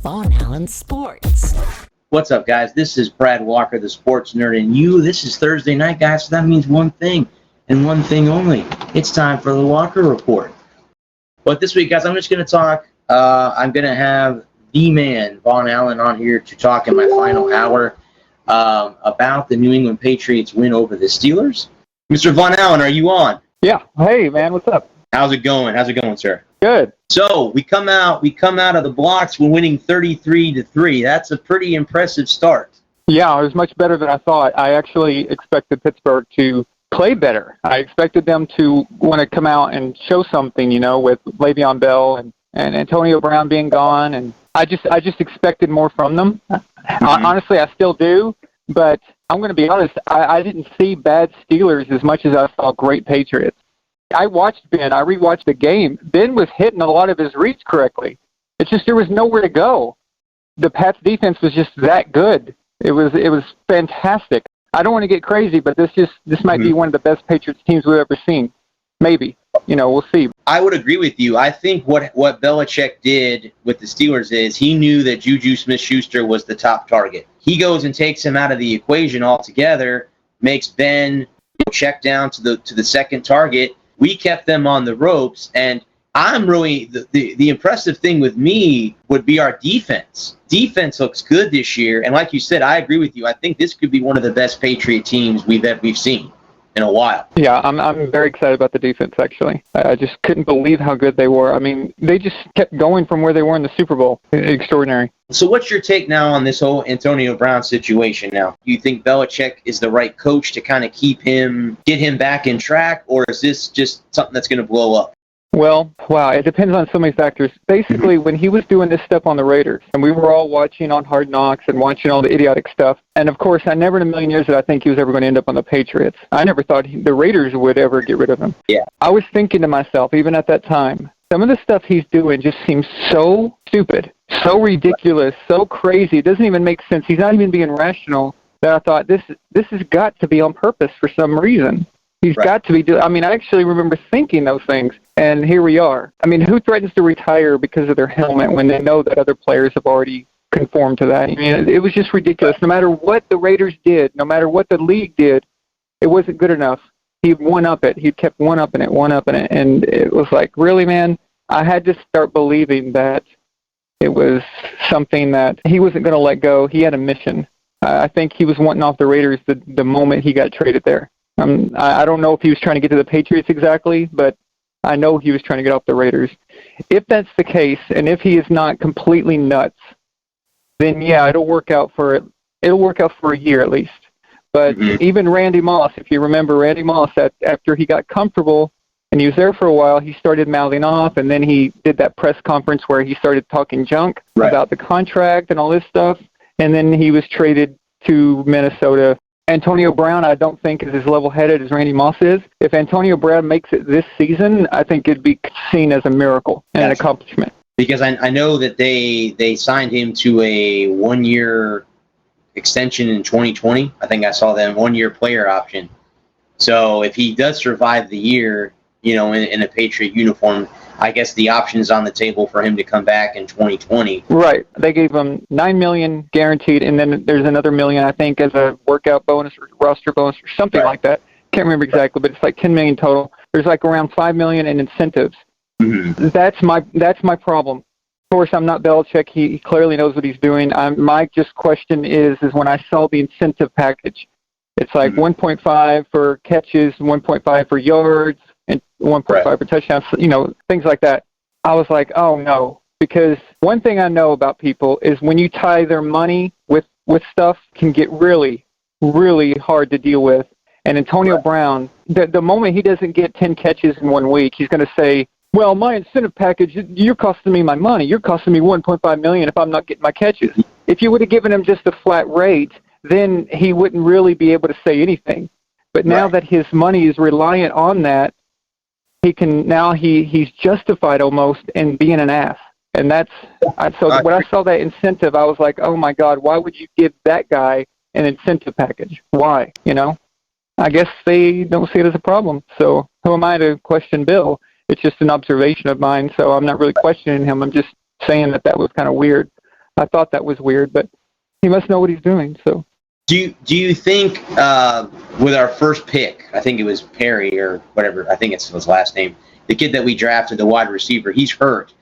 VonAllen Sports. What's up, guys? This is Brad Walker, the sports nerd, and this is Thursday night, guys, so that means one thing, and one thing only. It's time for the Walker Report. But this week, guys, I'm just going to talk. I'm going to have the man, VonAllen, on here to talk in my final hour about the New England Patriots win over the Steelers. Mr. VonAllen, are you on? Yeah. Hey, man, what's up? How's it going? How's it going, sir? Good. So we come out of the blocks. We're winning 33-3. That's a pretty impressive start. Yeah, it was much better than I thought. I actually expected Pittsburgh to play better. I expected them to want to come out and show something, with Le'Veon Bell and Antonio Brown being gone, and I just expected more from them. Honestly, I still do, but I'm going to be honest. I didn't see bad Steelers as much as I saw great Patriots. I watched Ben. I rewatched the game. Ben was hitting a lot of his reads correctly. It's just there was nowhere to go. The Pats defense was just that good. It was fantastic. I don't want to get crazy, but this might be one of the best Patriots teams we've ever seen. Maybe. We'll see. I would agree with you. I think what Belichick did with the Steelers is he knew that Juju Smith-Schuster was the top target. He goes and takes him out of the equation altogether, makes Ben check down to the second target. We kept them on the ropes, and I'm really the impressive thing with me would be our defense. Defense looks good this year, and like you said, I agree with you. I think this could be one of the best Patriot teams we've seen in a while. Yeah, I'm very excited about the defense, actually. I just couldn't believe how good they were. I mean, they just kept going from where they were in the Super Bowl. Extraordinary. So what's your take now on this whole Antonio Brown situation now? Do you think Belichick is the right coach to kind of get him back in track, or is this just something that's going to blow up? Well, wow, it depends on so many factors. Basically, when he was doing this stuff on the Raiders, and we were all watching on Hard Knocks and watching all the idiotic stuff, and of course, I never in a million years did I think he was ever going to end up on the Patriots. I never thought the Raiders would ever get rid of him. Yeah. I was thinking to myself, even at that time, some of the stuff he's doing just seems so stupid, so ridiculous, so crazy. It doesn't even make sense. He's not even being rational. That I thought, this has got to be on purpose for some reason. He's got to be doing. I mean, I actually remember thinking those things, and here we are. I mean, who threatens to retire because of their helmet when they know that other players have already conformed to that? I mean, it was just ridiculous. No matter what the Raiders did, no matter what the league did, it wasn't good enough. He one-up it. He kept one-upping it, and it was like, really, man? I had to start believing that it was something that he wasn't going to let go. He had a mission. I think he was wanting off the Raiders the moment he got traded there. I don't know if he was trying to get to the Patriots exactly, but I know he was trying to get off the Raiders. If that's the case, and if he is not completely nuts, then yeah, it'll work out for a year at least. But even Randy Moss, if you remember Randy Moss, after he got comfortable and he was there for a while, he started mouthing off, and then he did that press conference where he started talking junk about the contract and all this stuff, and then he was traded to Minnesota. Antonio Brown, I don't think, is as level-headed as Randy Moss is. If Antonio Brown makes it this season, I think it'd be seen as a miracle and an accomplishment. Because I know that they signed him to a one-year extension in 2020. I think I saw them one-year player option. So if he does survive the year, in a Patriot uniform, I guess the option is on the table for him to come back in 2020. Right. They gave him $9 million guaranteed, and then there's another $1 million, I think, as a workout bonus or roster bonus or something like that. Can't remember exactly, but it's like $10 million total. There's like around $5 million in incentives. Mm-hmm. That's my problem. Of course, I'm not Belichick. He clearly knows what he's doing. My just question is when I saw the incentive package, it's like 1.5 for catches, 1.5 for yards, and 1.5 for touchdowns, things like that. I was like, oh, no. Because one thing I know about people is when you tie their money with stuff can get really, really hard to deal with. And Antonio Brown, the moment he doesn't get 10 catches in 1 week, he's going to say, well, my incentive package, you're costing me my money. You're costing me $1.5 million if I'm not getting my catches. If you would have given him just a flat rate, then he wouldn't really be able to say anything. But now that his money is reliant on that, he's justified almost in being an ass. And when I saw that incentive, I was like, oh my God, why would you give that guy an incentive package? Why? I guess they don't see it as a problem. So who am I to question Bill? It's just an observation of mine, so I'm not really questioning him. I'm just saying that was kind of weird. I thought that was weird, but he must know what he's doing. So, do you think with our first pick, I think it was Perry or whatever, I think it's his last name, the kid that we drafted, the wide receiver, he's hurt.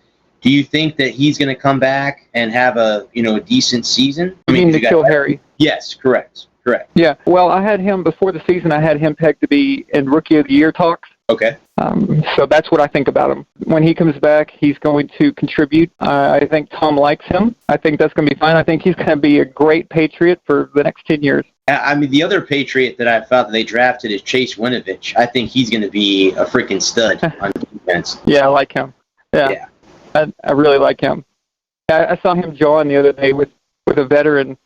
Do you think that he's going to come back and have a decent season? I mean, to kill Harry? Yes, correct. Yeah. Well, I had him before the season. I had him pegged to be in Rookie of the Year talks. Okay. So that's what I think about him. When he comes back, he's going to contribute. I think Tom likes him. I think that's going to be fine. I think he's going to be a great Patriot for the next 10 years. I mean, the other Patriot that I thought that they drafted is Chase Winovich. I think he's going to be a freaking stud on defense. Yeah, I like him. Yeah. I really like him. I saw him jawing the other day with a veteran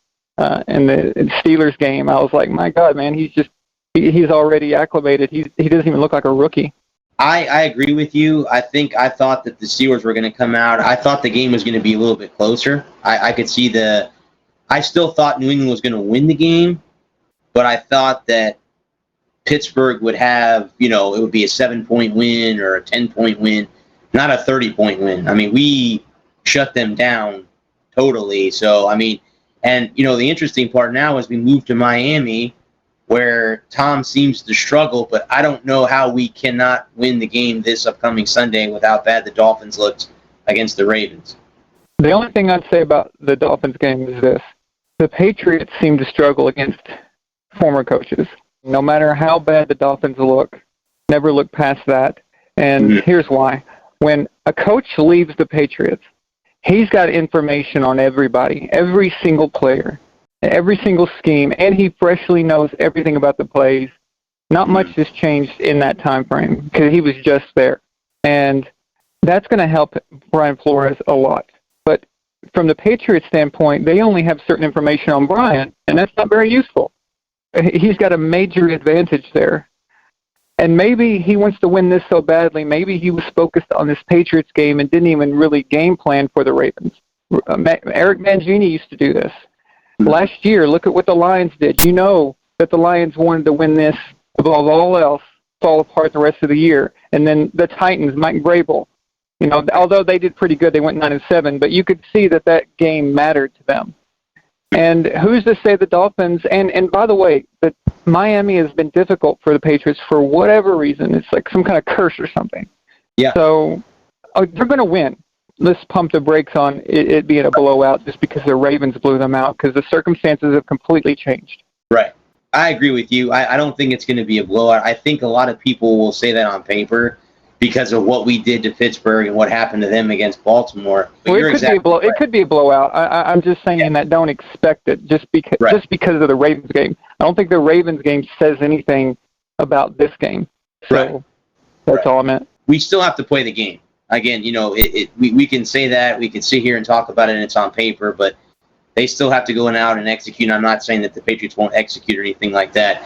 in the Steelers game. I was like, my God, man, he's already acclimated. He doesn't even look like a rookie. I agree with you. I thought that the Steelers were going to come out. I thought the game was going to be a little bit closer. I could see I still thought New England was going to win the game, but I thought that Pittsburgh would have, it would be a 7-point win or a 10-point win, not a 30-point win. I mean, we shut them down totally. So, I mean, and, the interesting part now is we moved to Miami, where Tom seems to struggle, but I don't know how we cannot win the game this upcoming Sunday with how bad the Dolphins looked against the Ravens. The only thing I'd say about the Dolphins game is this. The Patriots seem to struggle against former coaches. No matter how bad the Dolphins look, never look past that. And here's why. When a coach leaves the Patriots, he's got information on everybody, every single player, every single scheme, and he freshly knows everything about the plays. Not much has changed in that time frame because he was just there. And that's going to help Brian Flores a lot. But from the Patriots standpoint, they only have certain information on Brian, and that's not very useful. He's got a major advantage there. And maybe he wants to win this so badly, maybe he was focused on this Patriots game and didn't even really game plan for the Ravens. Eric Mangini used to do this. Last year, look at what the Lions did. You know that the Lions wanted to win this above all else, fall apart the rest of the year. And then the Titans, Mike Vrabel, although they did pretty good, they went 9-7, but you could see that game mattered to them. And who's to say the Dolphins, and by the way, that Miami has been difficult for the Patriots for whatever reason. It's like some kind of curse or something. Yeah. So they're going to win. Let's pump the brakes on it being a blowout just because the Ravens blew them out, because the circumstances have completely changed. Right. I agree with you. I don't think it's going to be a blowout. I think a lot of people will say that on paper because of what we did to Pittsburgh and what happened to them against Baltimore. But it could be a blowout. I'm just saying that don't expect it just because of the Ravens game. I don't think the Ravens game says anything about this game. So that's all I meant. We still have to play the game. Again, we can say that, we can sit here and talk about it, and it's on paper, but they still have to go out and execute. I'm not saying that the Patriots won't execute or anything like that.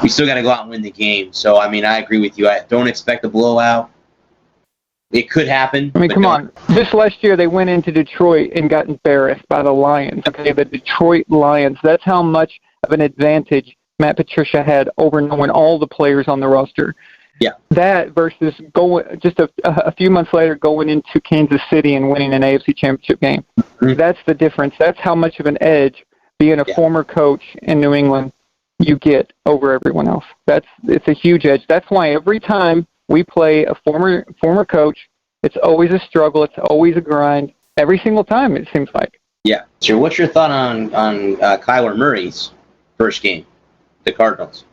We still got to go out and win the game. So, I mean, I agree with you. I don't expect a blowout. It could happen. I mean, come on. This last year, they went into Detroit and got embarrassed by the Lions. Okay, the Detroit Lions. That's how much of an advantage Matt Patricia had over knowing all the players on the roster. Yeah. That versus just a few months later going into Kansas City and winning an AFC Championship game. Mm-hmm. That's the difference. That's how much of an edge being a former coach in New England you get over everyone else. It's a huge edge. That's why every time we play a former coach, it's always a struggle. It's always a grind. Every single time, it seems like. Yeah. So what's your thought on Kyler Murray's first game, the Cardinals?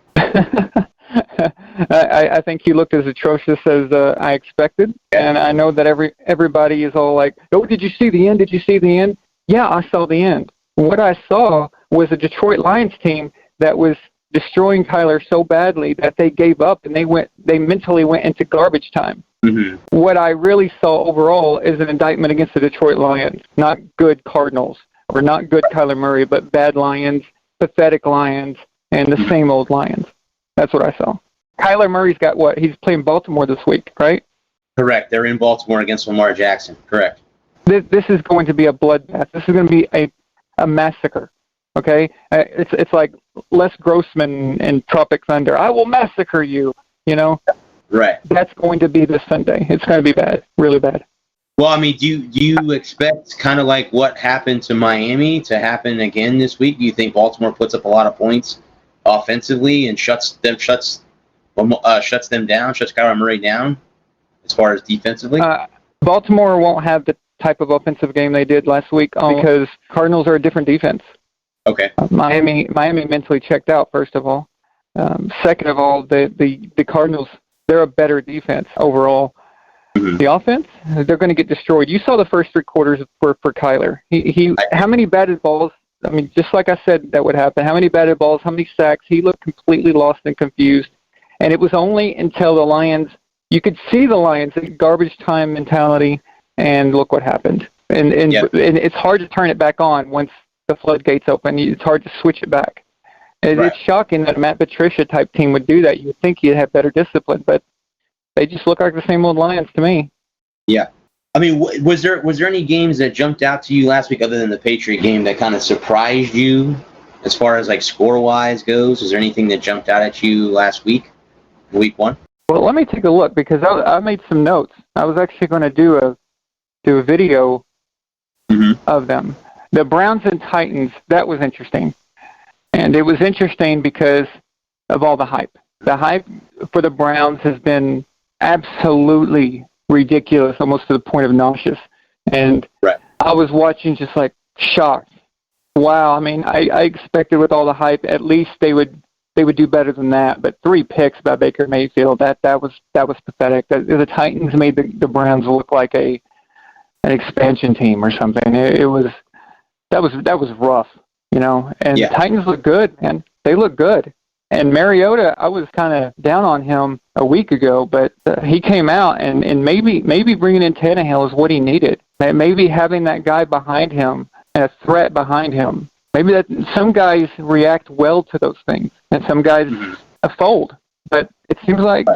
I think he looked as atrocious as I expected, and I know that everybody is all like, "Oh, did you see the end? Did you see the end?" Yeah, I saw the end. What I saw was a Detroit Lions team that was destroying Kyler so badly that they gave up and they mentally went into garbage time. Mm-hmm. What I really saw overall is an indictment against the Detroit Lions, not good Cardinals or not good Kyler Murray, but bad Lions, pathetic Lions, and the same old Lions. That's what I saw. Kyler Murray's got what? He's playing Baltimore this week, right? Correct. They're in Baltimore against Lamar Jackson. Correct. This is going to be a bloodbath. This is going to be a massacre. Okay? It's like Les Grossman in Tropic Thunder. I will massacre you, Right. That's going to be this Sunday. It's going to be bad, really bad. Well, I mean, do you expect kind of like what happened to Miami to happen again this week? Do you think Baltimore puts up a lot of points offensively and shuts them down, shuts Kyler Murray down as far as defensively? Baltimore won't have the type of offensive game they did last week because Cardinals are a different defense. Okay. Miami mentally checked out, first of all. Second of all, the Cardinals, they're a better defense overall. Mm-hmm. The offense, they're going to get destroyed. You saw the first three quarters for Kyler. How many batted balls? I mean, just like I said that would happen. How many batted balls, how many sacks? He looked completely lost and confused. And it was only until the Lions, you could see the Lions, garbage time mentality, and look what happened. And it's hard to turn it back on once the floodgates open. It's hard to switch it back. It's shocking that a Matt Patricia type team would do that. You would think he'd have better discipline, but they just look like the same old Lions to me. Yeah. I mean, was there any games that jumped out to you last week other than the Patriot game that kind of surprised you as far as like score-wise goes? Is there anything that jumped out at you last week, week one? Well, let me take a look because I made some notes. I was actually going to do a video of them. The Browns and Titans, that was interesting. And it was interesting because of all the hype. The hype for the Browns has been absolutely ridiculous, almost to the point of nauseous. And I was watching just like shocked. Wow, I mean, I expected with all the hype, at least they would do better than that. But 3 picks by Baker Mayfield, that was pathetic. The Titans made the Browns look like an expansion team or something. That was rough, you know. And the Titans look good, man. They look good. And Mariota, I was kind of down on him a week ago, but he came out, and maybe bringing in Tannehill is what he needed. Maybe having that guy behind him and a threat behind him. Maybe that some guys react well to those things, and some guys fold. But it seems like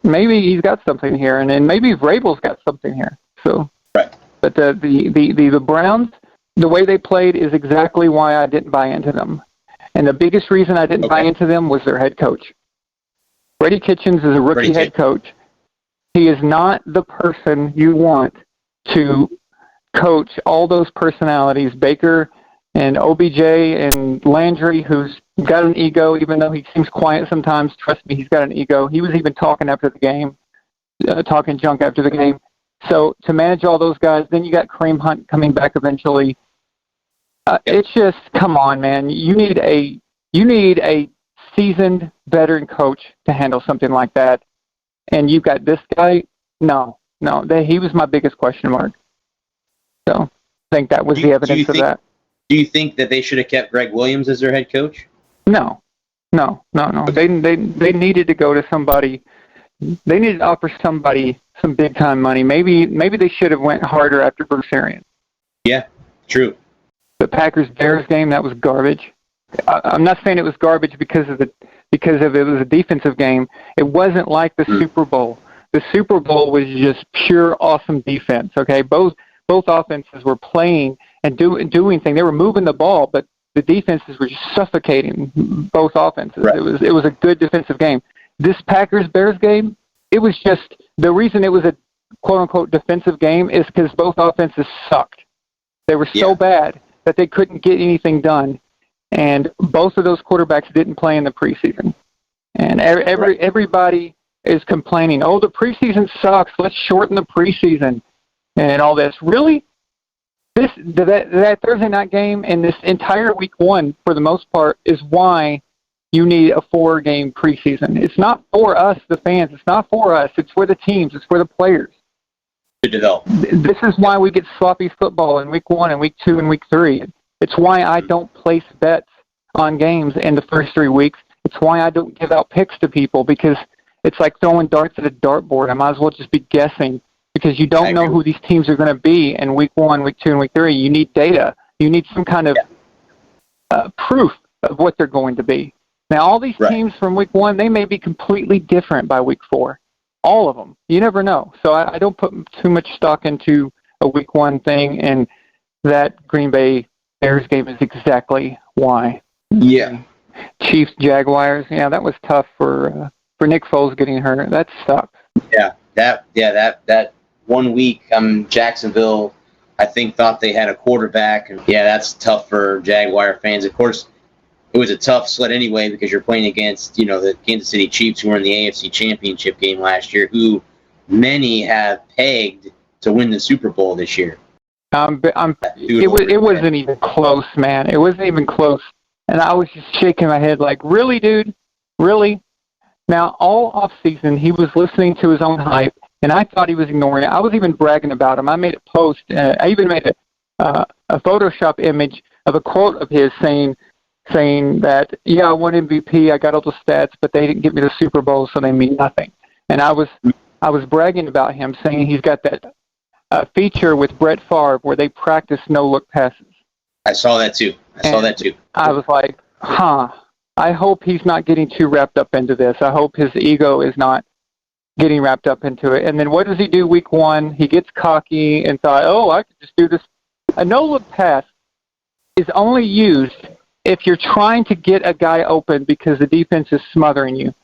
maybe he's got something here, and maybe Vrabel's got something here. So, but the Browns, the way they played is exactly why I didn't buy into them. And the biggest reason I didn't buy into them was their head coach. Brady Kitchens is a rookie head coach. He is not the person you want to coach all those personalities, Baker and OBJ and Landry, who's got an ego, even though he seems quiet sometimes. Trust me, he's got an ego. He was even talking after the game, talking junk after the game. So to manage all those guys, then you got Kareem Hunt coming back eventually. It's just, come on, man. You need a seasoned veteran coach to handle something like that. And you've got this guy? No. He was my biggest question mark. So I think that was the evidence of that. Do you think that they should have kept Greg Williams as their head coach? No. Okay. They needed to go to somebody. They needed to offer somebody some big-time money. Maybe they should have went harder after Bruce Arians. Yeah, true. The Packers-Bears game, that was garbage. I'm not saying it was garbage because it was a defensive game. It wasn't like the Super Bowl. The Super Bowl was just pure awesome defense. Okay, both offenses were playing and doing things. They were moving the ball, but the defenses were just suffocating both offenses. Right. It was a good defensive game. This Packers-Bears game, it was just the reason it was a quote-unquote defensive game is because both offenses sucked. They were so bad that they couldn't get anything done. And both of those quarterbacks didn't play in the preseason. And everybody is complaining, the preseason sucks. Let's shorten the preseason and all this. Really? That Thursday night game and this entire week one, for the most part, is why you need a 4-game preseason. It's not for us, the fans. It's not for us. It's for the teams. It's for the players. To develop. This is why we get sloppy football in week 1 and week 2 and week 3. It's why I don't place bets on games in the first 3 weeks. It's why I don't give out picks to people, because it's like throwing darts at a dartboard. I might as well just be guessing, because you don't know who these teams are going to be in week 1, week 2, and week 3. You need data. You need some kind of proof of what they're going to be. Now, all these teams from week 1, they may be completely different by week 4. All of them. You never know. So I don't put too much stock into a week 1 thing, and that Green Bay Bears game is exactly why. Yeah. Chiefs, Jaguars. Yeah, that was tough for Nick Foles getting hurt. That sucked. Yeah, that 1 week, Jacksonville, I think, thought they had a quarterback. And yeah, that's tough for Jaguar fans. Of course, it was a tough sled anyway because you're playing against, the Kansas City Chiefs, who were in the AFC Championship game last year, who many have pegged to win the Super Bowl this year. It wasn't even close, man. It wasn't even close. And I was just shaking my head like, really, dude? Really? Now, all offseason, he was listening to his own hype, and I thought he was ignoring it. I was even bragging about him. I made a post. I even made a Photoshop image of a quote of his saying that, yeah, I won MVP, I got all the stats, but they didn't get me the Super Bowl, so they mean nothing. And I was bragging about him, saying he's got that feature with Brett Favre where they practice no-look passes. I saw that too. I was like, I hope he's not getting too wrapped up into this. I hope his ego is not getting wrapped up into it. And then what does he do week 1? He gets cocky and thought, I could just do this. A no-look pass is only used if you're trying to get a guy open because the defense is smothering you.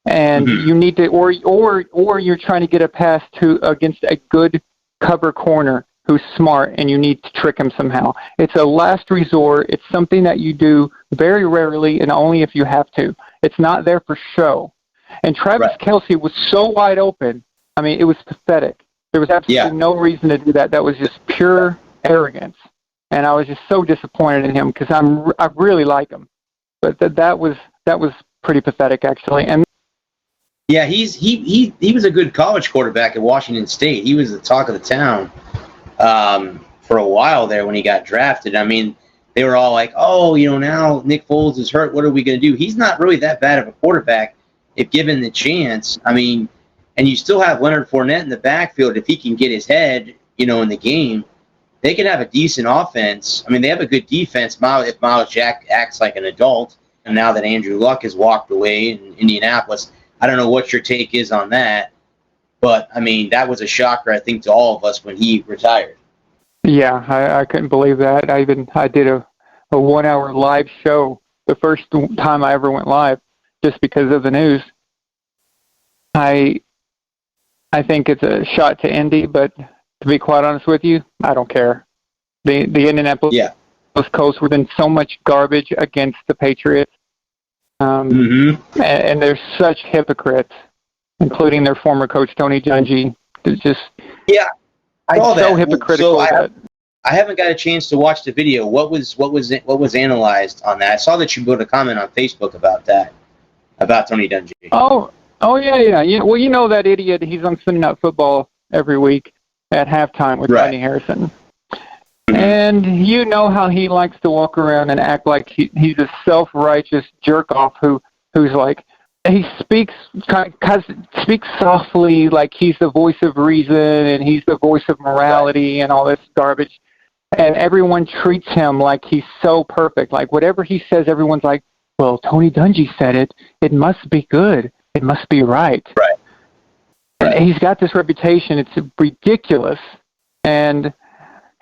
And you need to, or you're trying to get a pass against a good cover corner who's smart, and you need to trick him somehow. It's a last resort. It's something that you do very rarely and only if you have to. It's not there for show. And Travis Kelce was so wide open. I mean, it was pathetic. There was absolutely no reason to do that. That was just pure arrogance. And I was just so disappointed in him because I really like him. But that was pretty pathetic, actually. And yeah, he was a good college quarterback at Washington State. He was the talk of the town for a while there when he got drafted. I mean, they were all like, now Nick Foles is hurt. What are we going to do? He's not really that bad of a quarterback if given the chance. I mean, and you still have Leonard Fournette in the backfield. If he can get his head, in the game, they could have a decent offense. I mean, they have a good defense if Miles Jack acts like an adult. And now that Andrew Luck has walked away in Indianapolis, I don't know what your take is on that. But, I mean, that was a shocker, I think, to all of us when he retired. Yeah, I couldn't believe that. I did a 1-hour live show the first time I ever went live just because of the news. I think it's a shot to Indy, but to be quite honest with you, I don't care. The Indianapolis Colts were in so much garbage against the Patriots. And they're such hypocrites, including their former coach, Tony Dungy. It's just so hypocritical. So I haven't got a chance to watch the video. What was analyzed on that? I saw that you put a comment on Facebook about that, about Tony Dungy. Oh yeah. Well, you know that idiot. He's on Sunday Night Football every week at halftime with Rodney Harrison. And you know how he likes to walk around and act like he's a self-righteous jerk-off who's like, he speaks softly like he's the voice of reason and he's the voice of morality and all this garbage. And everyone treats him like he's so perfect. Like whatever he says, everyone's like, well, Tony Dungy said it. It must be good. It must be right. And he's got this reputation. It's ridiculous. And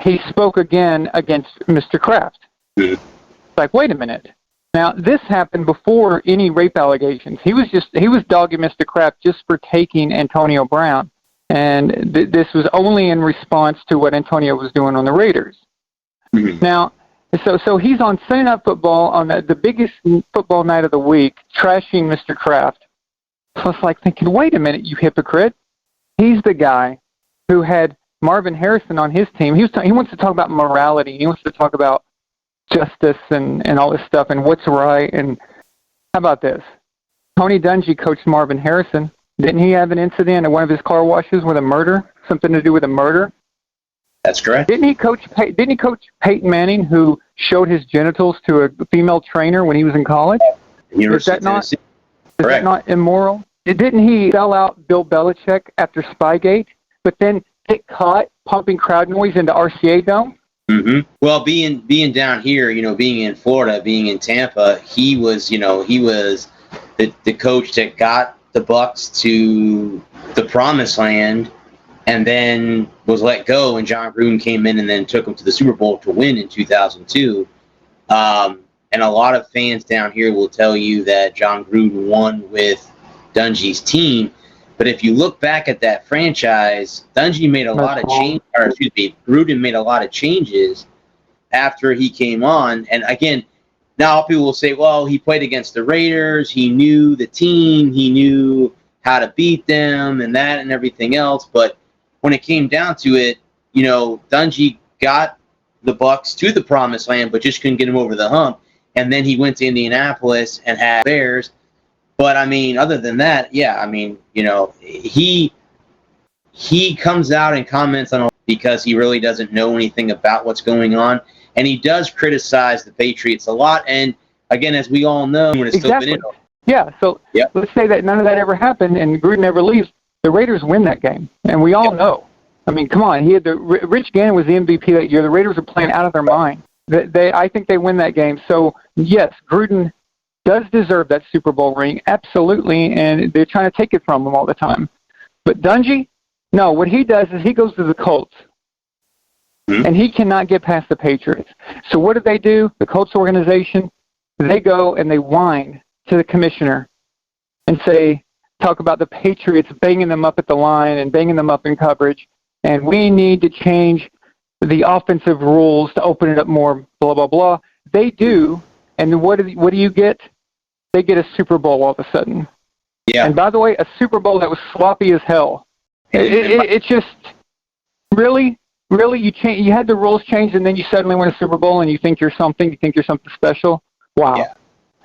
he spoke again against Mr. Kraft. It's like, wait a minute. Now, this happened before any rape allegations. He was dogging Mr. Kraft just for taking Antonio Brown. And this was only in response to what Antonio was doing on the Raiders. Now, so he's on Sunday Night Football on the biggest football night of the week, trashing Mr. Kraft. So it's like thinking, wait a minute, you hypocrite. He's the guy who had Marvin Harrison on his team. He wants to talk about morality. He wants to talk about justice and all this stuff and what's right. And how about this? Tony Dungy coached Marvin Harrison. Didn't he have an incident at one of his car washes with a murder? Something to do with a murder? That's correct. Didn't he coach Peyton Manning, who showed his genitals to a female trainer when he was in college? Is that not immoral? Didn't he sell out Bill Belichick after Spygate, but then get caught pumping crowd noise into RCA Dome? Well, being down here, being in Florida, being in Tampa, he was the coach that got the Bucs to the promised land and then was let go, and John Gruden came in and then took them to the Super Bowl to win in 2002. And a lot of fans down here will tell you that John Gruden won with Dungy's team. But if you look back at that franchise, Dungy made a lot of change, or excuse me, Gruden made a lot of changes after he came on. And again, now people will say, well, he played against the Raiders. He knew the team. He knew how to beat them and that and everything else. But when it came down to it, Dungy got the Bucs to the promised land, but just couldn't get him over the hump. And then he went to Indianapolis and had Bears. But, I mean, other than that, yeah, I mean, he comes out and comments on it because he really doesn't know anything about what's going on. And he does criticize the Patriots a lot. And, again, as we all know, when it's exactly. still been in. Yeah, so Let's say that none of that ever happened and Gruden never leaves. The Raiders win that game. And we all know. I mean, come on. Rich Gannon was the MVP that year. The Raiders were playing out of their mind. I think they win that game. So, yes, Gruden does deserve that Super Bowl ring, absolutely, and they're trying to take it from him all the time. But Dungy, no, what he does is he goes to the Colts, and he cannot get past the Patriots. So what do? The Colts organization, they go and they whine to the commissioner and talk about the Patriots banging them up at the line and banging them up in coverage, and we need to change the offensive rules to open it up more, blah, blah, blah. They do, and what do you get? They get a Super Bowl all of a sudden. Yeah. And by the way, a Super Bowl that was sloppy as hell. It's just really you had the rules changed and then you suddenly win a Super Bowl and you think you're something special. Wow. Yeah.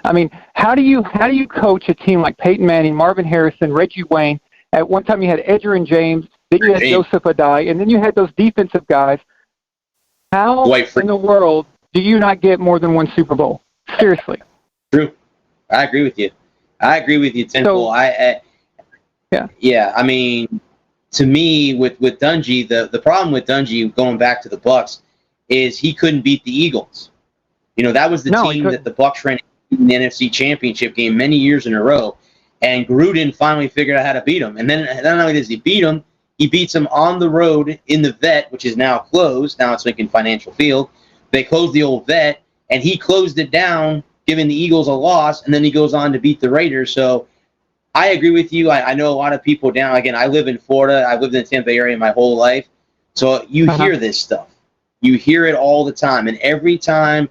I mean, how do you coach a team like Peyton Manning, Marvin Harrison, Reggie Wayne? At one time you had Æron James, then you had Joseph Adai, and then you had those defensive guys. How in the world do you not get more than one Super Bowl? Seriously. True. I agree with you. Temple. I mean, to me, with Dungy, the problem with Dungy going back to the Bucs is he couldn't beat the Eagles. That was the team that the Bucs ran in the NFC Championship game many years in a row, and Gruden finally figured out how to beat them. And then not only does he beat them, he beats them on the road in the Vet, which is now closed. Now it's Lincoln Financial Field. They closed the old Vet, and he closed it down, giving the Eagles a loss, and then he goes on to beat the Raiders. So I agree with you. I know a lot of people down. Again, I live in Florida. I lived in the Tampa area my whole life. So you hear this stuff. You hear it all the time. And every time,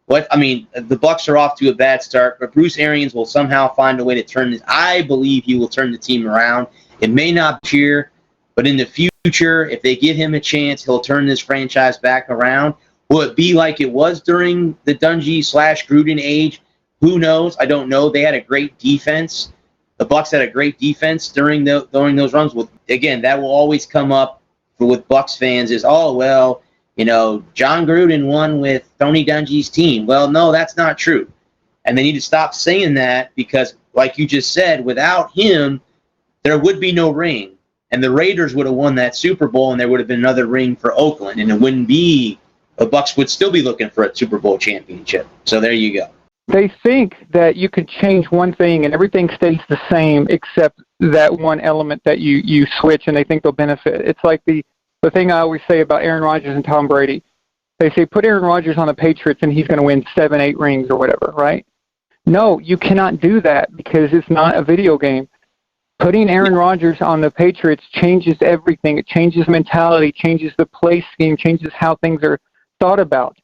the Bucs are off to a bad start, but Bruce Arians will somehow find a way to turn this. I believe he will turn the team around. It may not be here, but in the future, if they give him a chance, he'll turn this franchise back around. Will it be like it was during the Dungy/Gruden age? Who knows? I don't know. They had a great defense. The Bucs had a great defense during those runs. Again, that will always come up with Bucs fans is, John Gruden won with Tony Dungy's team. Well, no, that's not true. And they need to stop saying that because, like you just said, without him, there would be no ring. And the Raiders would have won that Super Bowl, and there would have been another ring for Oakland, and it wouldn't be. The Bucs would still be looking for a Super Bowl championship. So there you go. They think that you could change one thing and everything stays the same except that one element that you switch, and they think they'll benefit. It's like the thing I always say about Aaron Rodgers and Tom Brady. They say put Aaron Rodgers on the Patriots and he's going to win 7, 8 rings or whatever, right? No, you cannot do that because it's not a video game. Putting Aaron Rodgers on the Patriots changes everything. It changes mentality, changes the play scheme, changes how things are thought about.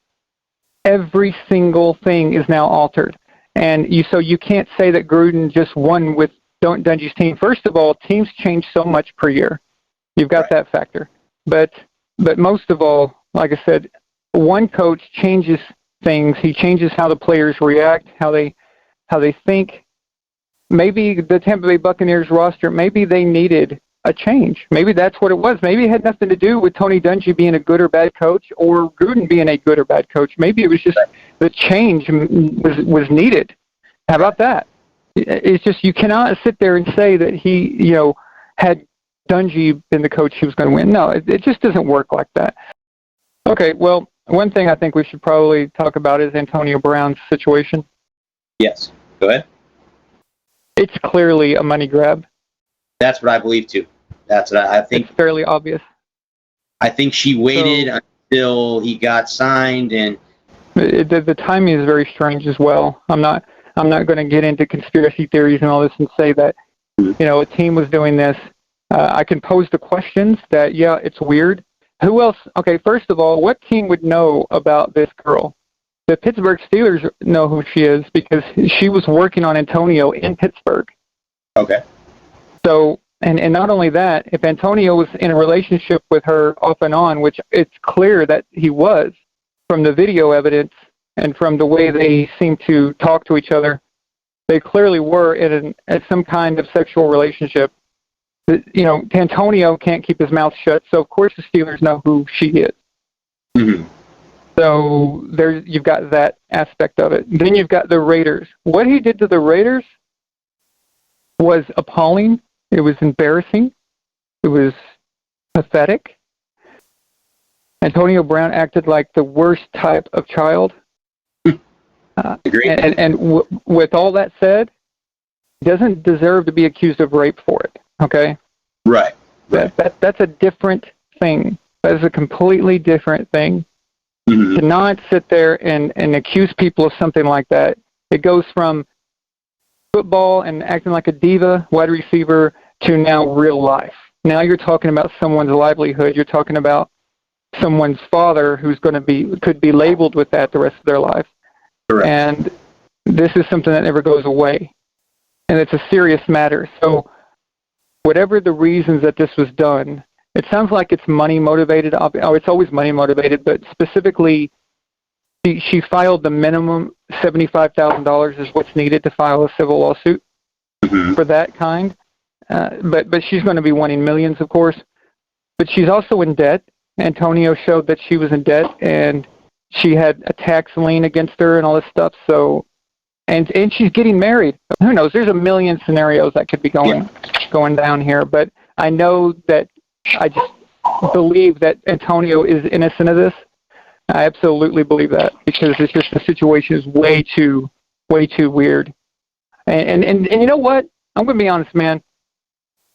Every single thing is now altered. And so you can't say that Gruden just won with Dungy's team. First of all, teams change so much per year. You've got that factor. But most of all, like I said, one coach changes things. He changes how the players react, how they think. Maybe the Tampa Bay Buccaneers roster, maybe they needed a change. Maybe that's what it was. Maybe it had nothing to do with Tony Dungy being a good or bad coach or Gruden being a good or bad coach. Maybe it was just the change was needed. How about that? It's just you cannot sit there and say that he, had Dungy been the coach, he was going to win. No, it just doesn't work like that. Okay, well, one thing I think we should probably talk about is Antonio Brown's situation. Yes, go ahead. It's clearly a money grab. That's what I believe too. That's what I think. It's fairly obvious. I think she waited until he got signed, and the timing is very strange as well. I'm not going to get into conspiracy theories and all this and say that a team was doing this. I can pose the questions that, yeah, it's weird. Who else? Okay, first of all, what team would know about this girl? The Pittsburgh Steelers know who she is because she was working on Antonio in Pittsburgh. Okay. So, and not only that, if Antonio was in a relationship with her off and on, which it's clear that he was from the video evidence and from the way they seem to talk to each other, they clearly were in some kind of sexual relationship. Antonio can't keep his mouth shut, so of course the Steelers know who she is. Mm-hmm. So you've got that aspect of it. Then you've got the Raiders. What he did to the Raiders was appalling. It was embarrassing. It was pathetic. Antonio Brown acted like the worst type of child. Agreed. And with all that said, he doesn't deserve to be accused of rape for it. Okay? Right. That's a different thing. That is a completely different thing. Mm-hmm. To not sit there and accuse people of something like that. It goes from football and acting like a diva, wide receiver, to now real life. Now you're talking about someone's livelihood. You're talking about someone's father who's could be labeled with that the rest of their life. Correct. And this is something that never goes away. And it's a serious matter. So whatever the reasons that this was done, it sounds like it's money motivated. It's always money motivated, but specifically, she filed the minimum $75,000 is what's needed to file a civil lawsuit for that kind. But she's going to be wanting millions, of course. But she's also in debt. Antonio showed that she was in debt, and she had a tax lien against her and all this stuff. So, and she's getting married. Who knows? There's a million scenarios that could be going down here. But I know that I just believe that Antonio is innocent of this. I absolutely believe that because it's just the situation is way too weird. And you know what? I'm going to be honest, man.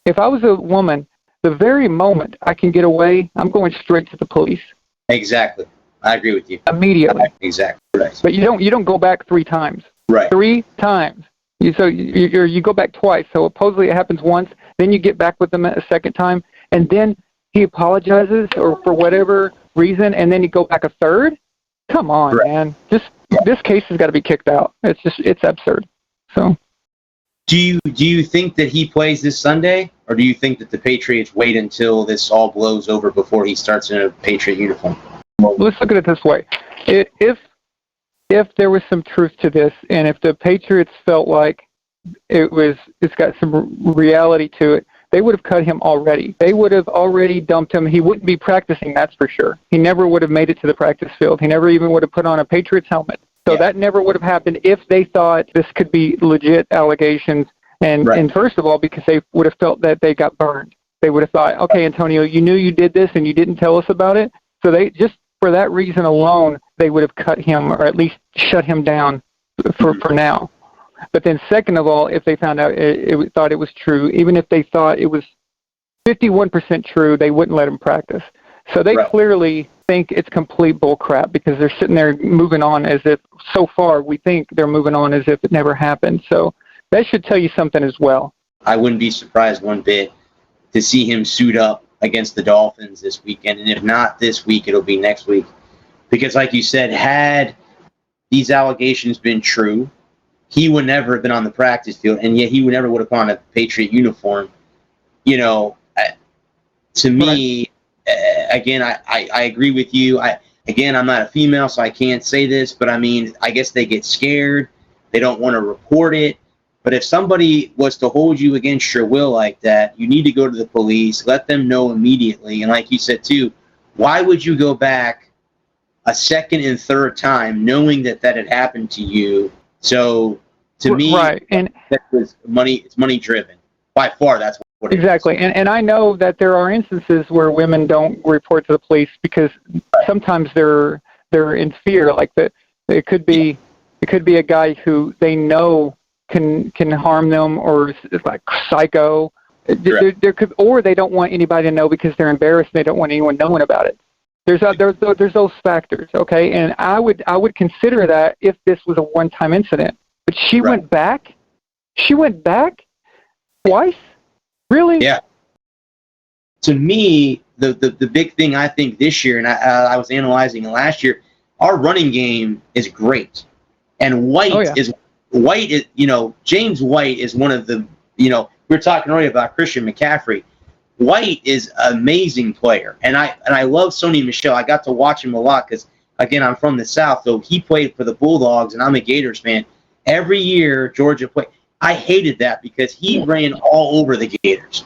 If I was a woman, the very moment I can get away, I'm going straight to the police. Exactly. I agree with you. Immediately. Exactly. Right. But you don't go back 3 times. Right. 3 times. You go back twice. So supposedly it happens once, then you get back with them a second time, and then he apologizes or for whatever reason, and then you go back a third? Come on, man. This case has got to be kicked out. It's absurd. So, do you think that he plays this Sunday, or do you think that the Patriots wait until this all blows over before he starts in a Patriot uniform? Let's look at it this way. If there was some truth to this, and if the Patriots felt like it's got some reality to it, they would have cut him already. They would have already dumped him. He wouldn't be practicing, that's for sure. He never would have made it to the practice field. He never even would have put on a Patriots helmet. So that never would have happened if they thought this could be legit allegations. And first of all, because they would have felt that they got burned. They would have thought, okay, Antonio, you knew you did this and you didn't tell us about it. So they just for that reason alone, they would have cut him or at least shut him down for now. But then second of all, if they found out thought it was true, even if they thought it was 51% true, they wouldn't let him practice. So they clearly think it's complete bull crap because they're sitting there moving on as if, so far, we think they're moving on as if it never happened. So that should tell you something as well. I wouldn't be surprised one bit to see him suit up against the Dolphins this weekend. And if not this week, it'll be next week. Because like you said, had these allegations been true, he would never have been on the practice field, and yet he would never would have put on a Patriot uniform. You know, to me, again, I agree with you. I'm not a female, so I can't say this, but I mean, I guess they get scared. They don't want to report it. But if somebody was to hold you against your will like that, you need to go to the police, let them know immediately. And like you said, too, why would you go back a second and third time knowing that had happened to you? So to me, and that was money. It's money driven. By far, that's what it exactly. is. And I know that there are instances where women don't report to the police because sometimes they're in fear. Like that, it could be a guy who they know can harm them, or is like psycho. There could, or they don't want anybody to know because they're embarrassed. They don't want anyone knowing about it. There's those factors, okay? And I would consider that if this was a one-time incident. But she went back. She went back. twice? Really? Yeah. To me, the big thing I think this year, and I was analyzing it last year, our running game is great, and James White is one of the, we were talking earlier about Christian McCaffrey. White is an amazing player, and I love Sony Michel. I got to watch him a lot because, again, I'm from the South, so he played for the Bulldogs, and I'm a Gators fan. Every year, Georgia played. I hated that because he ran all over the Gators.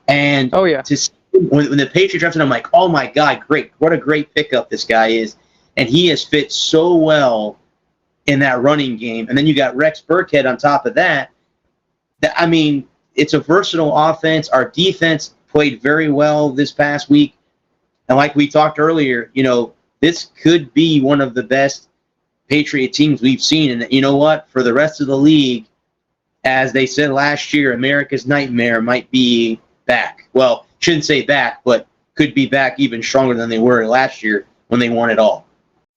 And when the Patriots drafted him, I'm like, oh, my God, great. What a great pickup this guy is. And he has fit so well in that running game. And then you got Rex Burkhead on top of that. It's a versatile offense. Our defense played very well this past week. And like we talked earlier, this could be one of the best Patriot teams we've seen. And you know what? For the rest of the league, as they said last year, America's nightmare might be back. Well, shouldn't say back, but could be back even stronger than they were last year when they won it all.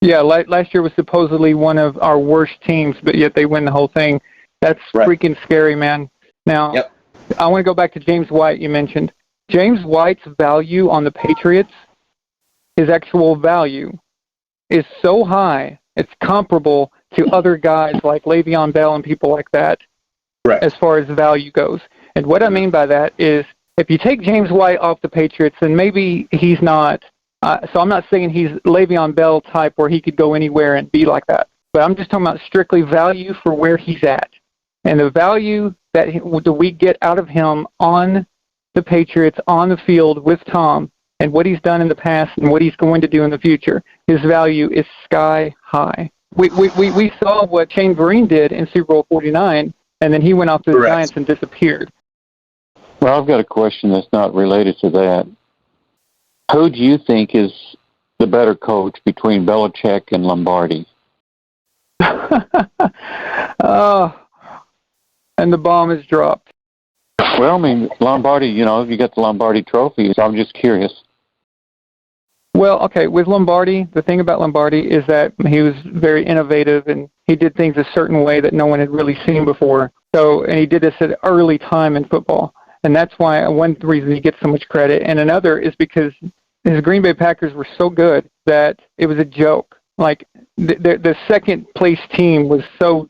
Yeah, last year was supposedly one of our worst teams, but yet they win the whole thing. That's freaking scary, man. Now, I want to go back to James White you mentioned. James White's value on the Patriots, his actual value, is so high, it's comparable to other guys like Le'Veon Bell and people like that as far as value goes. And what I mean by that is if you take James White off the Patriots, then maybe he's not so I'm not saying he's Le'Veon Bell type where he could go anywhere and be like that. But I'm just talking about strictly value for where he's at. And the value that we get out of him on the Patriots, on the field with Tom, and what he's done in the past and what he's going to do in the future, his value is sky high. We saw what Shane Vereen did in Super Bowl 49, and then he went off to the Giants and disappeared. Well, I've got a question that's not related to that. Who do you think is the better coach between Belichick and Lombardi? And the bomb is dropped. Well, Lombardi, you got the Lombardi trophy, so I'm just curious. Well, okay, with Lombardi, the thing about Lombardi is that he was very innovative and he did things a certain way that no one had really seen before. And he did this at an early time in football. And that's why one reason he gets so much credit. And another is because his Green Bay Packers were so good that it was a joke. Like, the second-place team was so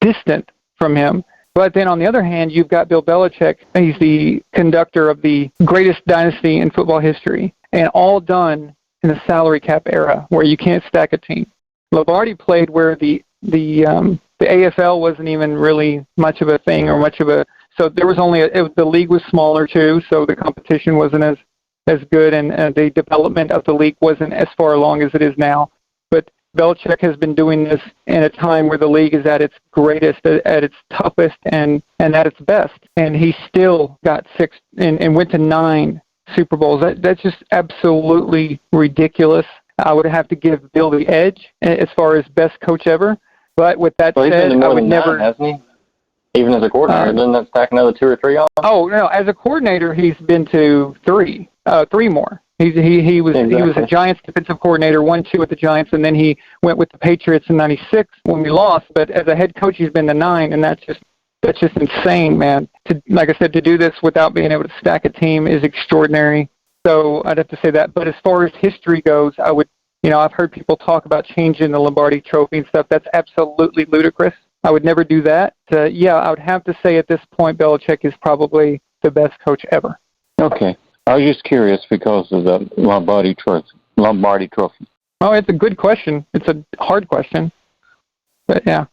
distant from him. But then on the other hand, you've got Bill Belichick. He's the conductor of the greatest dynasty in football history, and all done in the salary cap era where you can't stack a team. Lombardi played where the AFL wasn't even really much of a thing or much of a – so there was only the league was smaller too, so the competition wasn't as good, and the development of the league wasn't as far along as it is now. But Belichick has been doing this in a time where the league is at its greatest, at its toughest, and at its best. And he still got 6 and went to 9 Super Bowls. That's just absolutely ridiculous. I would have to give Bill the edge as far as best coach ever. But with that said, I would never. 9, hasn't he? Even as a coordinator, doesn't that stack another 2 or 3 on? Oh no, as a coordinator, he's been to 3 more. He was a Giants defensive coordinator, 1-2 with the Giants, and then he went with the Patriots in '96 when we lost. But as a head coach, he's been to 9, and that's just insane, man. Like I said, to do this without being able to stack a team is extraordinary. So I'd have to say that. But as far as history goes, I would, I've heard people talk about changing the Lombardi Trophy and stuff. That's absolutely ludicrous. I would never do that. I would have to say at this point, Belichick is probably the best coach ever. Okay. I was just curious because of the Lombardi Trophy. Oh, it's a good question. It's a hard question. But, yeah.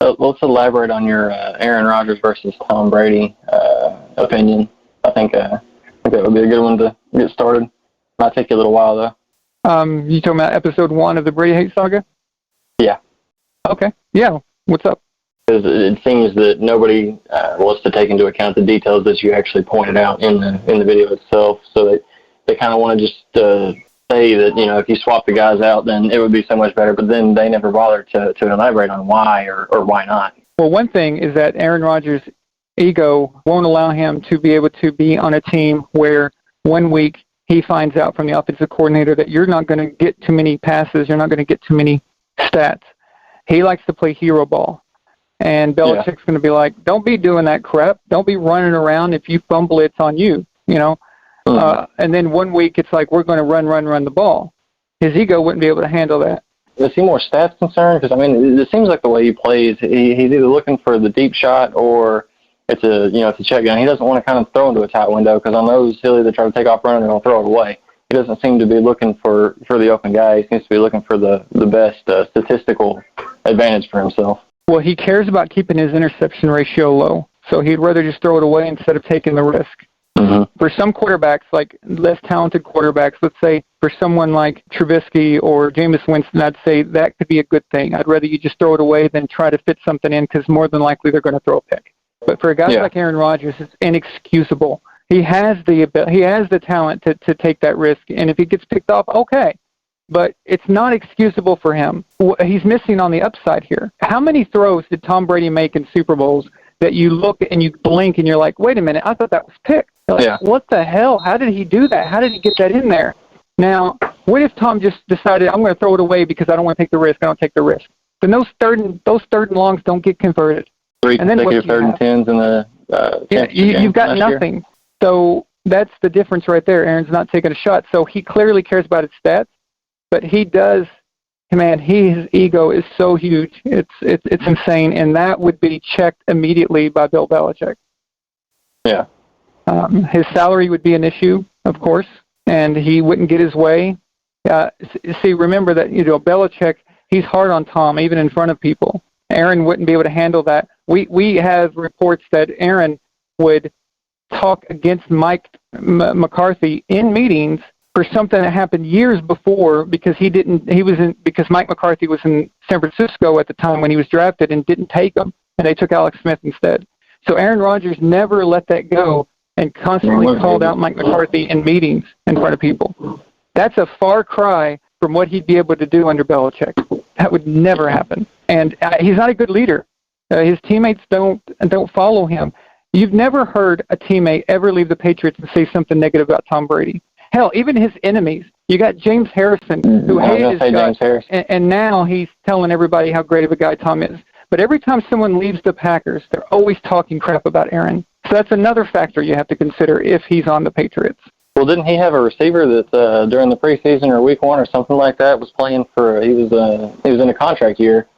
Let's elaborate on your Aaron Rodgers versus Tom Brady opinion. I think that would be a good one to get started. Might take you a little while, though. You talking about episode 1 of the Brady Hate Saga? Yeah. Okay. Yeah. What's up? Because it seems that nobody wants to take into account the details that you actually pointed out in the video itself. So they kind of want to just say that, if you swap the guys out, then it would be so much better. But then they never bother to elaborate on why or why not. Well, one thing is that Aaron Rodgers' ego won't allow him to be able to be on a team where 1 week he finds out from the offensive coordinator that you're not going to get too many passes, you're not going to get too many stats. He likes to play hero ball. And Belichick's going to be like, don't be doing that crap. Don't be running around. If you fumble, it's on you, you know. And then one week it's like, we're going to run the ball. His ego wouldn't be able to handle that. Is he more stats concerned? Because, I mean, it seems like the way he plays, he's either looking for the deep shot or it's a check down. He doesn't want to kind of throw into a tight window because on those he'll either try to take off running or he'll throw it away. He doesn't seem to be looking for the open guy. He seems to be looking for the best statistical advantage for himself. Well, he cares about keeping his interception ratio low, so he'd rather just throw it away instead of taking the risk. For some quarterbacks, like less talented quarterbacks, let's say for someone like Trubisky or Jameis Winston, I'd say that could be a good thing. I'd rather you just throw it away than try to fit something in because more than likely they're going to throw a pick. But for a guy like Aaron Rodgers, it's inexcusable. He has the talent to take that risk, and if he gets picked off, okay. But it's not excusable for him. He's missing on the upside here. How many throws did Tom Brady make in Super Bowls that you look and you blink and you're like, wait a minute, I thought that was picked. Like, what the hell? How did he do that? How did he get that in there? Now, what if Tom just decided, I'm going to throw it away because I don't want to take the risk. I don't take the risk. Then those third and longs don't get converted. And then consecutive third and tens in the you've got nothing. Year. So that's the difference right there. Aaron's not taking a shot. So he clearly cares about his stats, but he does. Man, his ego is so huge. It's insane, and that would be checked immediately by Bill Belichick. Yeah. His salary would be an issue, of course, and he wouldn't get his way. See, remember that, Belichick, he's hard on Tom, even in front of people. Æron wouldn't be able to handle that. We have reports that Æron would talk against Mike McCarthy in meetings for something that happened years before because because Mike McCarthy was in San Francisco at the time when he was drafted and didn't take him, and they took Alex Smith instead. So Aaron Rodgers never let that go and constantly called out Mike McCarthy in meetings in front of people. That's a far cry from what he'd be able to do under Belichick. That would never happen. And he's not a good leader. His teammates don't follow him. You've never heard a teammate ever leave the Patriots and say something negative about Tom Brady. Hell, even his enemies. You got James Harrison, who hated his guts, and now he's telling everybody how great of a guy Tom is. But every time someone leaves the Packers, they're always talking crap about Æron. So that's another factor you have to consider if he's on the Patriots. Well, didn't he have a receiver that during the preseason or week one or something like that was playing for? He was in a contract year,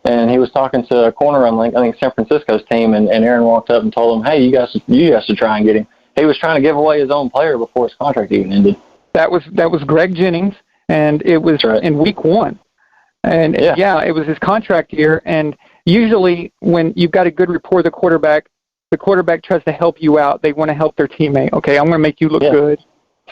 and he was talking to a corner on I think San Francisco's team, and Æron walked up and told him, "Hey, you guys should try and get him." He was trying to give away his own player before his contract even ended. That was Greg Jennings, and it was in week one. And it was his contract year. And usually when you've got a good rapport, the quarterback tries to help you out. They want to help their teammate. Okay, I'm going to make you look good.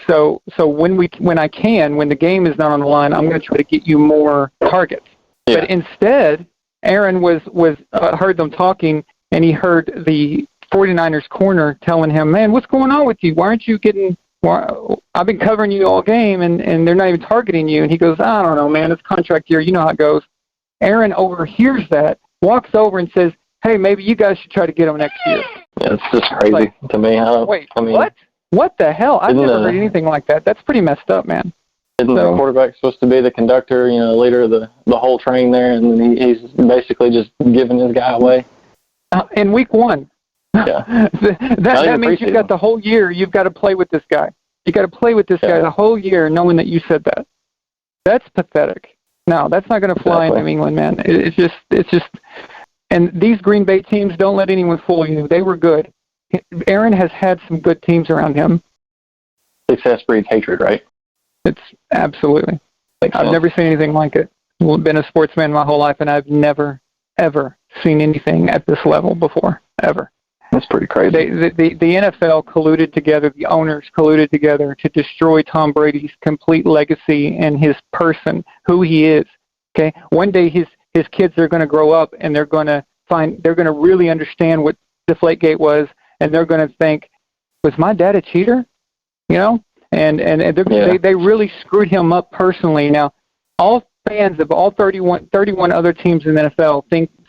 So when the game is not on the line, I'm going to try to get you more targets. Yeah. But instead, Æron was heard them talking, and he heard the 49ers corner telling him, "Man, what's going on with you? Why aren't you getting? I've been covering you all game, and they're not even targeting you." And he goes, "I don't know, man. It's contract year. You know how it goes." Æron overhears that, walks over and says, "Hey, maybe you guys should try to get him next year." Yeah, it's just crazy to me. What? What the hell? I've never heard anything like that. That's pretty messed up, man. Isn't the quarterback supposed to be the conductor, leader of the whole train there, and he's basically just giving his guy away? In week one. Yeah. that means you've got the whole year. You've got to play with this guy. You got to play with this guy the whole year, knowing that you said that. That's pathetic. No, that's not going to fly in New England, man. It's just. And these Green Bay teams, don't let anyone fool you. They were good. Æron has had some good teams around him. Success breeds hatred, right? It's absolutely. I've never seen anything like it. I've been a sportsman my whole life, and I've never, ever seen anything at this level before, ever. That's pretty crazy. The NFL colluded together, the owners colluded together to destroy Tom Brady's complete legacy and his person, who he is. Okay, one day his kids are going to grow up and they're going to really understand what Deflategate was, and they're going to think, was my dad a cheater? And they really screwed him up personally. Now, all fans of all 31 other teams in the NFL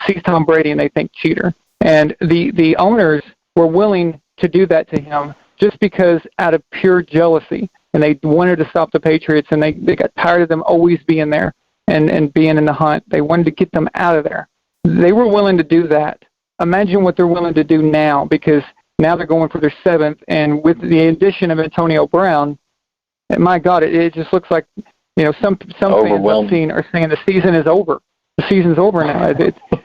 see Tom Brady and they think cheater. And the owners were willing to do that to him just because out of pure jealousy. And they wanted to stop the Patriots, and they got tired of them always being there and being in the hunt. They wanted to get them out of there. They were willing to do that. Imagine what they're willing to do now, because now they're going for their 7th, and with the addition of Antonio Brown, my God, it just looks like, some fans I've seen are saying the season is over. The season's over now.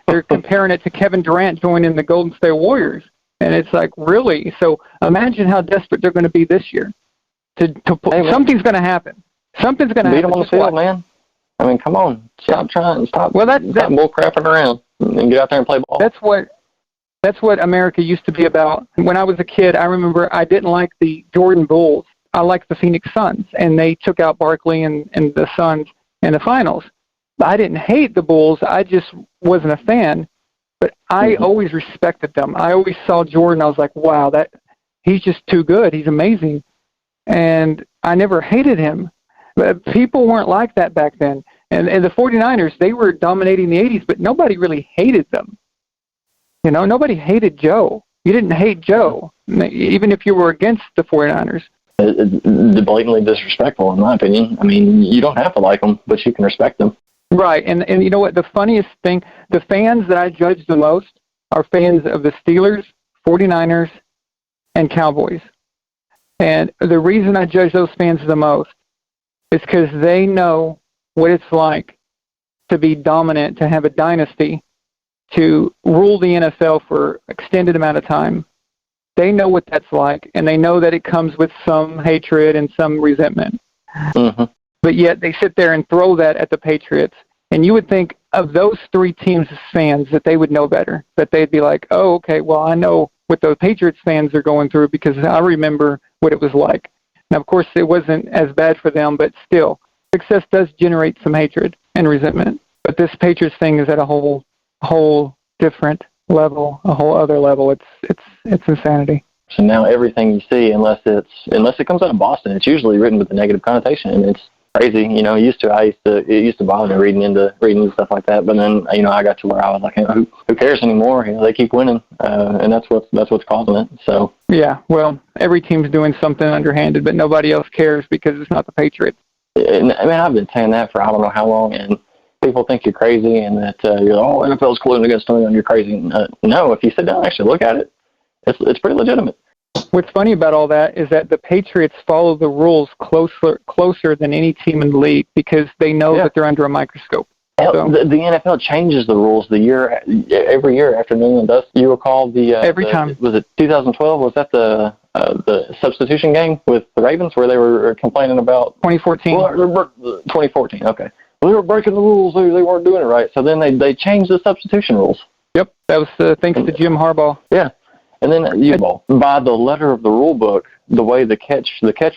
They're comparing it to Kevin Durant joining the Golden State Warriors, and it's like, really? So imagine how desperate they're going to be this year. Something's going to happen. Something's going to happen. Beat them on the field, man. I mean, come on. Stop trying. Stop bull crapping around and get out there and play ball. That's what America used to be about. When I was a kid, I remember I didn't like the Jordan Bulls. I liked the Phoenix Suns, and they took out Barkley and the Suns in the finals. I didn't hate the Bulls. I just wasn't a fan, but I always respected them. I always saw Jordan. I was like, wow, he's just too good. He's amazing. And I never hated him. But people weren't like that back then. And the 49ers, they were dominating the 80s, but nobody really hated them. Nobody hated Joe. You didn't hate Joe, even if you were against the 49ers. It's blatantly disrespectful, in my opinion. I mean, you don't have to like them, but you can respect them. Right, and you know what? The funniest thing, the fans that I judge the most are fans of the Steelers, 49ers, and Cowboys. And the reason I judge those fans the most is because they know what it's like to be dominant, to have a dynasty, to rule the NFL for extended amount of time. They know what that's like, and they know that it comes with some hatred and some resentment. Mm-hmm. But yet they sit there and throw that at the Patriots. And you would think of those 3 teams as fans that they would know better, that they'd be like, oh, okay, well, I know what those Patriots fans are going through because I remember what it was like. Now, of course, it wasn't as bad for them, but still, success does generate some hatred and resentment. But this Patriots thing is at a whole different level, a whole other level. It's insanity. So now everything you see, unless it comes out of Boston, it's usually written with a negative connotation, and it's crazy. It used to bother me reading stuff like that, but then I got to where I was like, who cares anymore? They keep winning, and that's what's causing it. So yeah, well, every team's doing something underhanded, but nobody else cares because it's not the Patriots. And, I mean, I've been saying that for I don't know how long, and people think you're crazy and that NFL's colluding against them and you're crazy. No, if you sit down and actually look at it, it's pretty legitimate. What's funny about all that is that the Patriots follow the rules closer than any team in the league because they know that they're under a microscope. So. The NFL changes the rules every year after New England does. You recall every time. Was it 2012? Was that the substitution game with the Ravens where they were complaining about 2014? 2014. Okay. Well, they were breaking the rules. They weren't doing it right. So then they changed the substitution rules. Yep, that was thanks to Jim Harbaugh. Yeah. And then by the letter of the rule book, the way the catch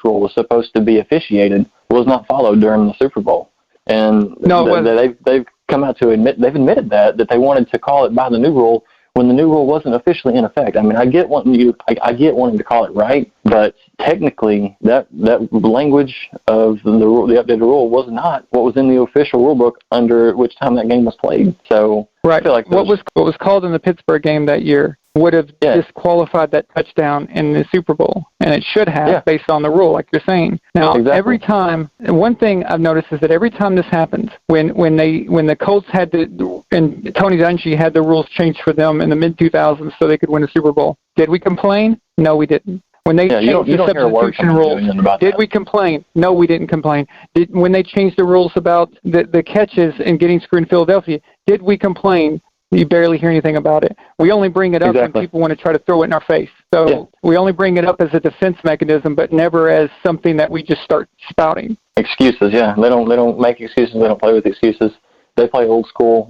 rule was supposed to be officiated was not followed during the Super Bowl. And they've come out to admitted that they wanted to call it by the new rule when the new rule wasn't officially in effect. I mean, I get wanting to call it right, but technically that language of the updated rule was not what was in the official rule book under which time that game was played. So right. I feel like what was called in the Pittsburgh game that year would have disqualified that touchdown in the Super Bowl, and it should have based on the rule, like you're saying. Now, every time, one thing I've noticed is that every time this happens, when the Colts and Tony Dungy had the rules changed for them in the mid-2000s so they could win a Super Bowl, did we complain? No, we didn't. When they changed the substitution rules, did we complain? No, we didn't complain. When they changed the rules about the catches and getting screwed in Philadelphia, did we complain? You barely hear anything about it. We only bring it up when people want to try to throw it in our face. So we only bring it up as a defense mechanism, but never as something that we just start spouting. Excuses, yeah. They don't make excuses. They don't play with excuses. They play old school.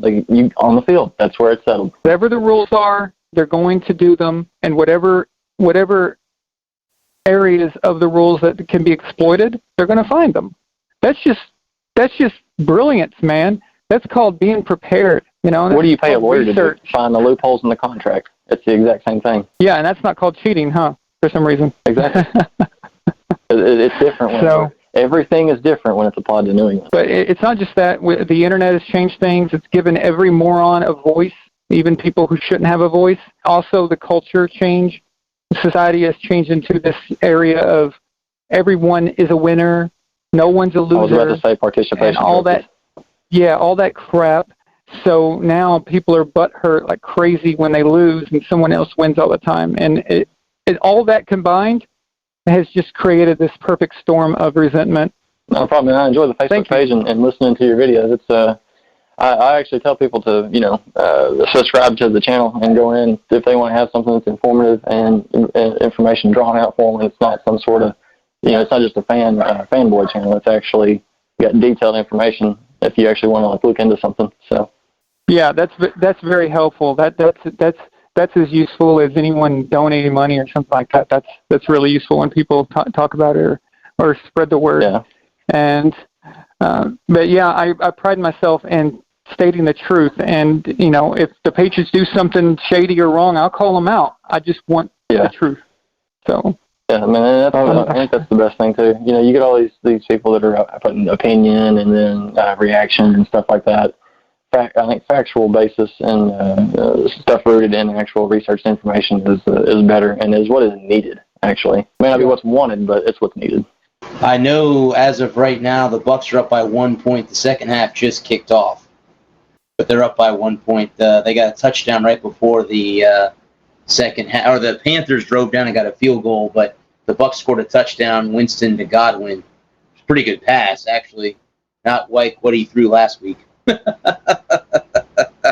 On the field, that's where it's settled. Whatever the rules are, they're going to do them, and whatever areas of the rules that can be exploited, they're going to find them. That's just brilliance, man. That's called being prepared. What do you pay a lawyer to do? Find the loopholes in the contract. It's the exact same thing. Yeah, and that's not called cheating, huh? For some reason. Exactly. It's different. Everything is different when it's applied to New England. But it's not just that. The Internet has changed things. It's given every moron a voice, even people who shouldn't have a voice. Also, the culture change. Society has changed into this area of everyone is a winner, no one's a loser. I was about to say participation. And all that. Yeah, all that crap. So now people are butthurt like crazy when they lose and someone else wins all the time. And it all that combined has just created this perfect storm of resentment. No problem. I enjoy the Facebook page and listening to your videos. It's I actually tell people to subscribe to the channel and go in if they want to have something that's informative and information drawn out for them. And it's not some sort of it's not just a fanboy channel. It's actually got detailed information if you actually want to look into something. So yeah, that's very helpful. That's as useful as anyone donating money or something like that. That's really useful when people talk about it or spread the word. Yeah. And but yeah, I pride myself in stating the truth. And if the Patriots do something shady or wrong, I'll call them out. I just want the truth. So. Yeah, I mean, I think that's the best thing too. You get all these people that are putting opinion and then reaction and stuff like that. I think factual basis and stuff rooted in actual research information is better and is what is needed. Actually, it may not be what's wanted, but it's what's needed. I know as of right now, the Bucs are up by 1 point. The second half just kicked off, but they're up by 1 point. They got a touchdown right before the second half, or the Panthers drove down and got a field goal, but the Bucs scored a touchdown, Winston to Godwin. It's a pretty good pass, actually, not like what he threw last week.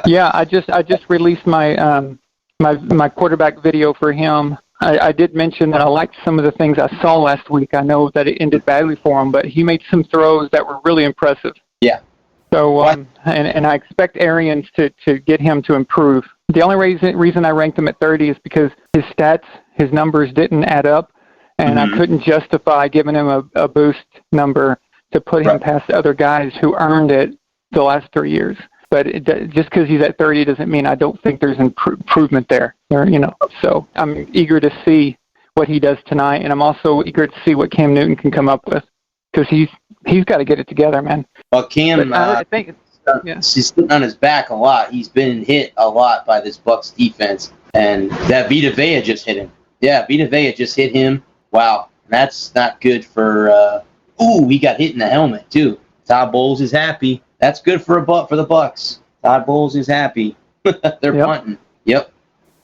Yeah, I just released my my quarterback video for him. I did mention that I liked some of the things I saw last week. I know that it ended badly for him, but he made some throws that were really impressive. Yeah. So and I expect Arians to get him to improve. The only reason I ranked him at 30 is because his numbers didn't add up, and I couldn't justify giving him a boost number to put him past other guys who earned it the last 3 years. But just because he's at 30 doesn't mean I don't think there's improvement there. So I'm eager to see what he does tonight, and I'm also eager to see what Cam Newton can come up with because he's got to get it together, man. Well, Cam, I think he's sitting on his back a lot. He's been hit a lot by this Bucs defense, and that Vita Vea just hit him. Yeah, Vita Vea just hit him. Wow, that's not good for. He got hit in the helmet too. Todd Bowles is happy. That's good for the Bucs. Todd Bowles is happy. They're punting. Yep.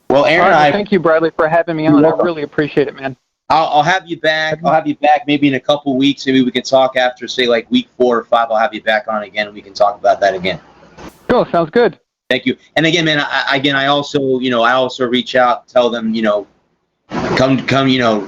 Well, Æron, thank you, Bradley, for having me on. I really appreciate it, man. I'll have you back. I'll have you back maybe in a couple weeks. Maybe we can talk after, say, like week 4 or 5. I'll have you back on again, and we can talk about that again. Cool. Sounds good. Thank you. And again, man, I also reach out, tell them, come,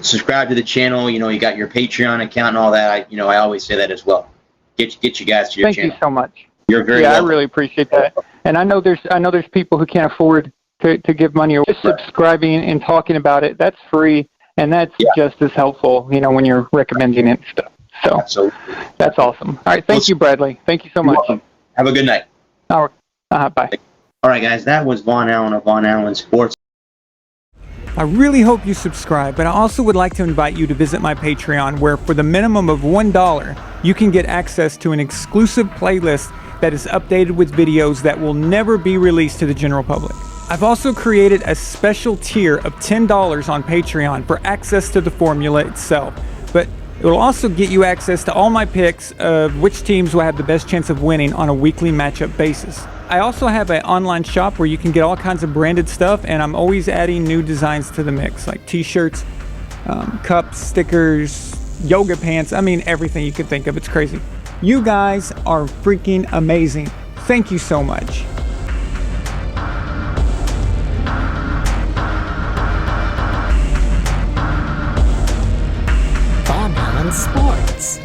subscribe to the channel. You got your Patreon account and all that. I always say that as well. Get you guys to your channel. Thank you so much. You're very welcome. I really appreciate that. And I know there's people who can't afford to give money or just subscribing and talking about it. That's free, and that's just as helpful, when you're recommending it and stuff. So Absolutely. That's awesome. All right, thank you, Bradley. Thank you so much. Welcome. Have a good night. Bye. All right, guys, that was VonAllen of VonAllen Sports. I really hope you subscribe, but I also would like to invite you to visit my Patreon, where for the minimum of $1, you can get access to an exclusive playlist that is updated with videos that will never be released to the general public. I've also created a special tier of $10 on Patreon for access to the formula itself, but it will also get you access to all my picks of which teams will have the best chance of winning on a weekly matchup basis. I also have an online shop where you can get all kinds of branded stuff, and I'm always adding new designs to the mix, like t-shirts, cups, stickers, yoga pants. I mean, everything you could think of. It's crazy. You guys are freaking amazing. Thank you so much. VonAllen Sports.